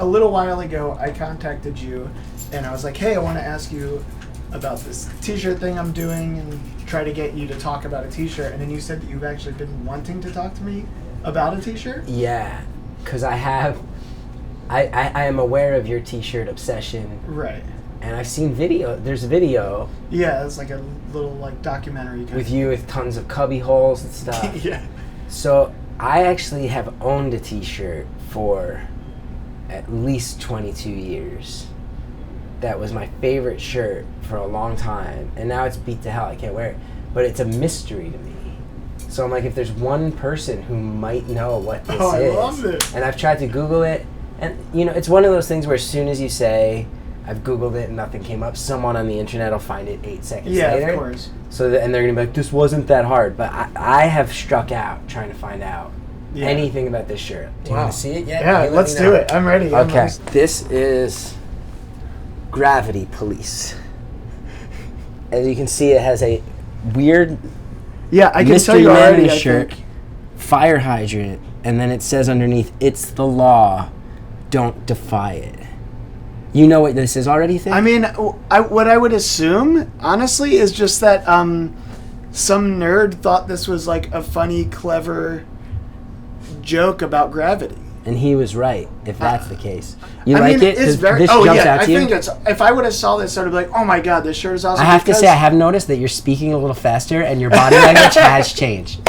little while ago, I contacted you, and I was like, hey, I want to ask you about this t-shirt thing I'm doing and try to get you to talk about a t-shirt. And then you said that you've actually been wanting to talk to me about a t-shirt? Yeah, because I am aware of your t-shirt obsession. Right. And I've seen there's a video. Yeah, it's like a little like documentary kind with you with tons of cubby holes and stuff. Yeah. So I actually have owned a t-shirt for at least 22 years. That was my favorite shirt for a long time, and now it's beat to hell. I can't wear it, but it's a mystery to me. So I'm like, if there's one person who might know what this is, I love it. And I've tried to Google it, and it's one of those things where as soon as you say I've Googled it and nothing came up, someone on the internet will find it 8 seconds later. Yeah, of course. So and they're gonna be like, this wasn't that hard, but I have struck out trying to find out anything about this shirt. Do you want to see it yet? Yeah, let's do it. I'm ready. Okay. This is Gravity Police. As you can see, it has a weird I can tell mystery you man already, in a shirt, fire hydrant, and then it says underneath, "It's the law, don't defy it." You know what this is already, Thing? I mean, what I would assume, honestly, is just that some nerd thought this was like a funny, clever joke about gravity. And he was right, if that's the case. You I like mean, it? it's very. This Oh jumps yeah, out I to you? think it's. If I would have saw this, I'd be like, "Oh my god, this shirt is awesome." I have to say, I have noticed that you're speaking a little faster, and your body language has changed.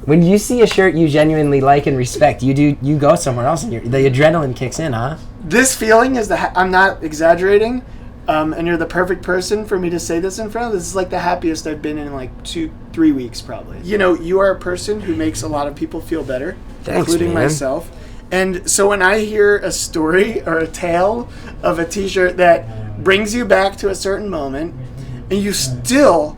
When you see a shirt you genuinely like and respect, you go somewhere else, and the adrenaline kicks in, huh? This feeling is I'm not exaggerating, and you're the perfect person for me to say this in front of. This is like the happiest I've been in like 2-3 weeks, probably. You are a person who makes a lot of people feel better, Thanks, including man. myself. And so when I hear a story or a tale of a t-shirt that brings you back to a certain moment, and you still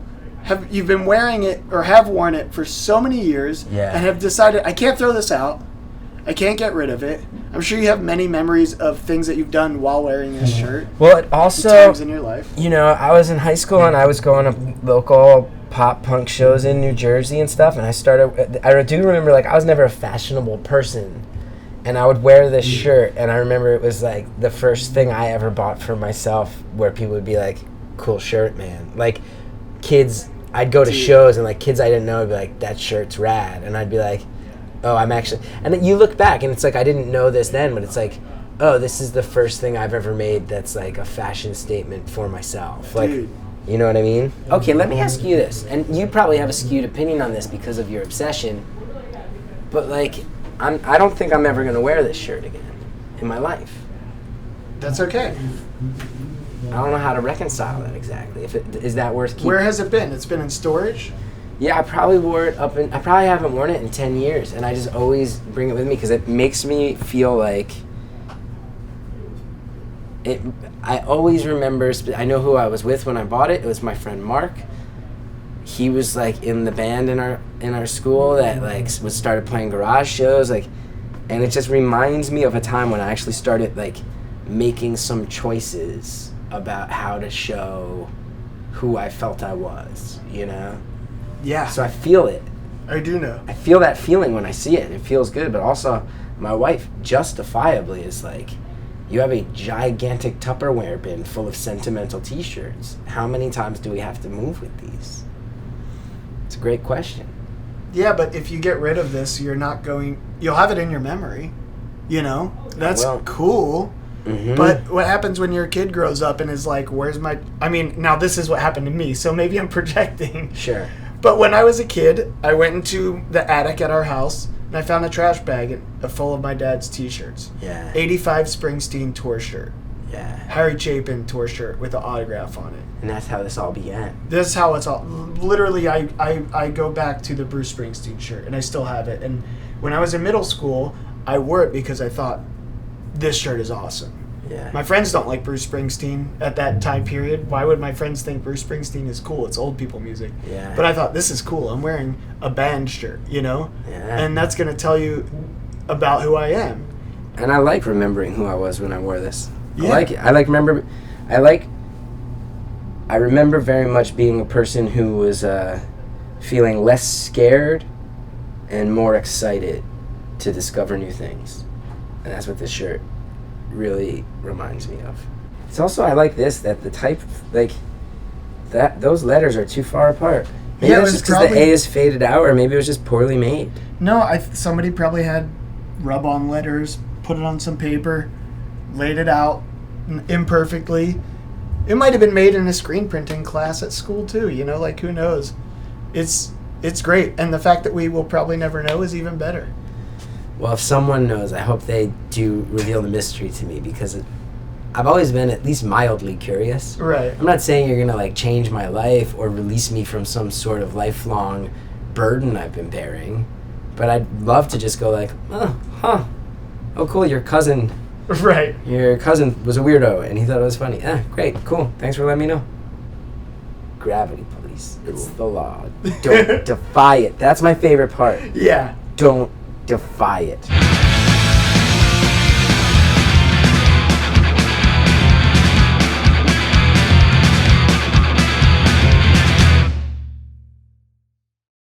you've been wearing it or have worn it for so many years, and have decided, I can't throw this out, I can't get rid of it. I'm sure you have many memories of things that you've done while wearing this shirt. Well, it also, times in your life. I was in high school and I was going to local pop punk shows in New Jersey and stuff, and I do remember, like, I was never a fashionable person, and I would wear this shirt, and I remember it was like the first thing I ever bought for myself where people would be like, cool shirt, man. Like, kids, I'd go to shows and like kids I didn't know would be like, that shirt's rad, and I'd be like, oh, I'm actually, and then you look back and it's like, I didn't know this then, but it's like, oh, this is the first thing I've ever made that's like a fashion statement for myself. Like, Dude. You know what I mean? Okay, let me ask you this, and you probably have a skewed opinion on this because of your obsession, but like, I don't think I'm ever gonna wear this shirt again in my life. That's okay. I don't know how to reconcile that exactly. Is that worth keeping? Where has it been? It's been in storage? Yeah, I probably wore it I probably haven't worn it in 10 years, and I just always bring it with me because it makes me feel like I always remember, I know who I was with when I bought it. It was my friend Mark. He was like in the band in our school that like started playing garage shows, like, and it just reminds me of a time when I actually started like making some choices about how to show who I felt I was, Yeah. So I feel it. I do know. I feel that feeling when I see it. It feels good, but also my wife justifiably is like, you have a gigantic Tupperware bin full of sentimental t-shirts. How many times do we have to move with these? It's a great question. Yeah, but if you get rid of this, you'll have it in your memory, That's cool. Mm-hmm. But what happens when your kid grows up and is like, now this is what happened to me, so maybe I'm projecting. Sure. But when I was a kid, I went into the attic at our house, and I found a trash bag full of my dad's t-shirts. Yeah. 85 Springsteen tour shirt. Yeah. Harry Chapin tour shirt with an autograph on it. And that's how this all began. This is how it's all. Literally, I go back to the Bruce Springsteen shirt, and I still have it. And when I was in middle school, I wore it because I thought, this shirt is awesome. Yeah. My friends don't like Bruce Springsteen at that time period. Why would my friends think Bruce Springsteen is cool? It's old people music. Yeah. But I thought, this is cool. I'm wearing a band shirt, Yeah. And that's going to tell you about who I am. And I like remembering who I was when I wore this. Yeah. I like it. I remember very much being a person who was feeling less scared and more excited to discover new things. And that's what this shirt really reminds me of. It's also, I like this, that the type, like, that those letters are too far apart. Maybe Yeah, that's just because the A is faded out, or maybe it was just poorly made. No, somebody probably had rub-on letters, put it on some paper, laid it out imperfectly. It might have been made in a screen printing class at school too, you know, like who knows. It's great, and the fact that we will probably never know is even better. Well, if someone knows, I hope they do reveal the mystery to me, because I've always been at least mildly curious. Right. I'm not saying you're going to like change my life or release me from some sort of lifelong burden I've been bearing, but I'd love to just go like, oh cool, your cousin was a weirdo and he thought it was funny. Great, cool, thanks for letting me know. Gravity police, it's the law. Don't defy it. That's my favorite part. Yeah. Don't defy it.